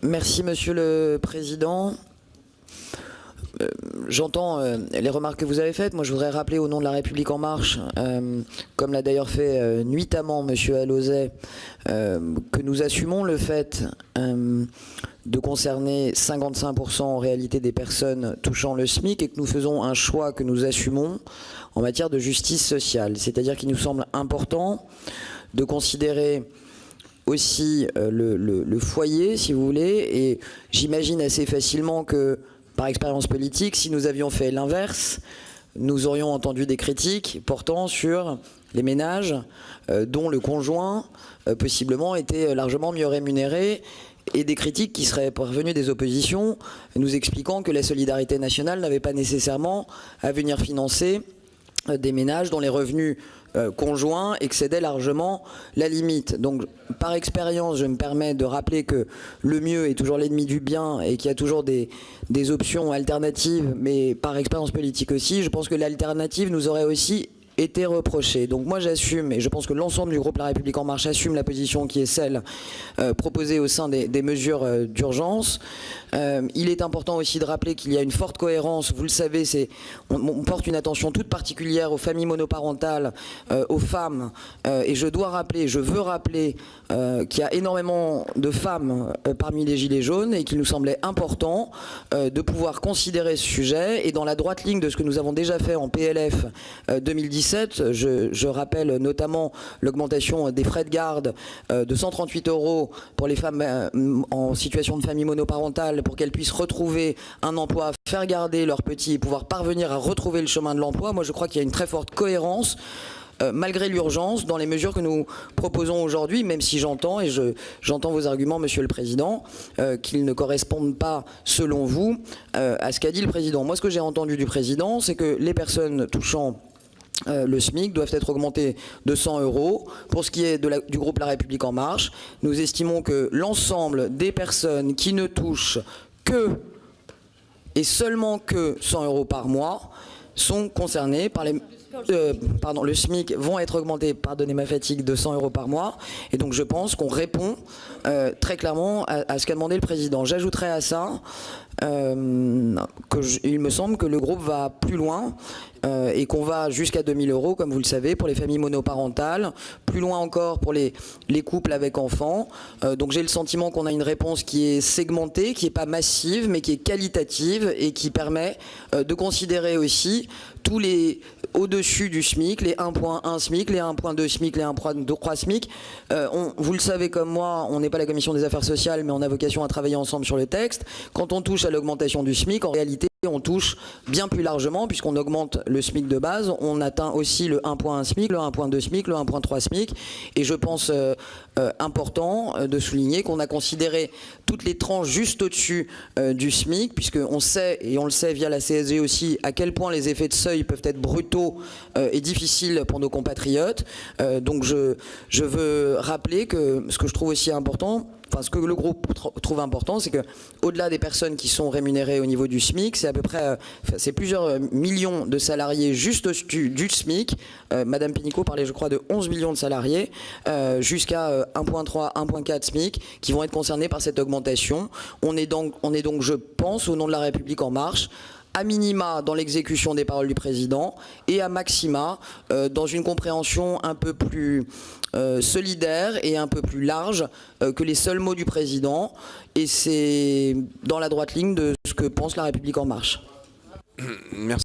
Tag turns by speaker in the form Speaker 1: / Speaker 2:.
Speaker 1: Merci Monsieur le Président. J'entends les remarques que vous avez faites. Moi, je voudrais rappeler au nom de La République En Marche, comme l'a d'ailleurs fait nuitamment Monsieur Alauzet, que nous assumons le fait de concerner 55% en réalité des personnes touchant le SMIC et que nous faisons un choix que nous assumons en matière de justice sociale. C'est-à-dire qu'il nous semble important de considérer aussi le foyer, si vous voulez, et j'imagine assez facilement que, par expérience politique, si nous avions fait l'inverse, nous aurions entendu des critiques portant sur les ménages dont le conjoint, possiblement, était largement mieux rémunéré, et des critiques qui seraient parvenues des oppositions, nous expliquant que la solidarité nationale n'avait pas nécessairement à venir financer des ménages dont les revenus conjoints excédaient largement la limite. Donc, par expérience, je me permets de rappeler que le mieux est toujours l'ennemi du bien et qu'il y a toujours des options alternatives, mais par expérience politique aussi, je pense que l'alternative nous aurait aussi été reprochée. Donc moi j'assume, et je pense que l'ensemble du groupe La République En Marche assume la position qui est celle proposée au sein des mesures d'urgence. Il est important aussi de rappeler qu'il y a une forte cohérence, vous le savez, on porte une attention toute particulière aux familles monoparentales, aux femmes, et je veux rappeler qu'il y a énormément de femmes parmi les Gilets jaunes et qu'il nous semblait important de pouvoir considérer ce sujet, et dans la droite ligne de ce que nous avons déjà fait en PLF 2017, je rappelle notamment l'augmentation des frais de garde de 138 € pour les femmes en situation de famille monoparentale pour qu'elles puissent retrouver un emploi, faire garder leurs petits et pouvoir parvenir à retrouver le chemin de l'emploi. Moi je crois qu'il y a une très forte cohérence malgré l'urgence dans les mesures que nous proposons aujourd'hui, même si j'entends, et j'entends vos arguments, Monsieur le Président, qu'ils ne correspondent pas, selon vous, à ce qu'a dit le Président. Moi ce que j'ai entendu du Président, c'est que les personnes touchant le SMIC doivent être augmentés de 100 €. Pour ce qui est du groupe La République En Marche, nous estimons que l'ensemble des personnes qui ne touchent que et seulement que 100 € par mois sont concernées par les... le SMIC vont être augmentés, pardonnez ma fatigue, de 100 € par mois. Et donc je pense qu'on répond très clairement à ce qu'a demandé le Président. J'ajouterai à ça il me semble que le groupe va plus loin et qu'on va jusqu'à 2 000 €, comme vous le savez, pour les familles monoparentales, plus loin encore pour les couples avec enfants. Donc j'ai le sentiment qu'on a une réponse qui est segmentée, qui n'est pas massive, mais qui est qualitative et qui permet de considérer aussi tous les au-dessus du SMIC, les 1.1 SMIC, les 1.2 SMIC, les 1.3 SMIC. Vous le savez comme moi, on n'est pas la commission des affaires sociales, mais on a vocation à travailler ensemble sur le texte. Quand on touche à l'augmentation du SMIC, en réalité, on touche bien plus largement, puisqu'on augmente le SMIC de base, on atteint aussi le 1.1 SMIC, le 1.2 SMIC, le 1.3 SMIC, et je pense important de souligner qu'on a considéré toutes les tranches juste au-dessus du SMIC, puisqu'on sait, et on le sait via la CSG aussi, à quel point les effets de seuil peuvent être brutaux et difficiles pour nos compatriotes. Donc je veux rappeler que ce que je trouve aussi important, enfin ce que le groupe trouve important, c'est que au-delà des personnes qui sont rémunérées au niveau du SMIC, c'est à peu près, c'est plusieurs millions de salariés juste au-dessus du SMIC. Madame Pénicaud parlait, je crois, de 11 millions de salariés, jusqu'à 1.3, 1.4 SMIC, qui vont être concernés par cette augmentation. On est donc, je pense, au nom de La République En Marche, à minima dans l'exécution des paroles du Président et à maxima dans une compréhension un peu plus solidaire et un peu plus large que les seuls mots du Président, et c'est dans la droite ligne de ce que pense La République En Marche.
Speaker 2: Merci.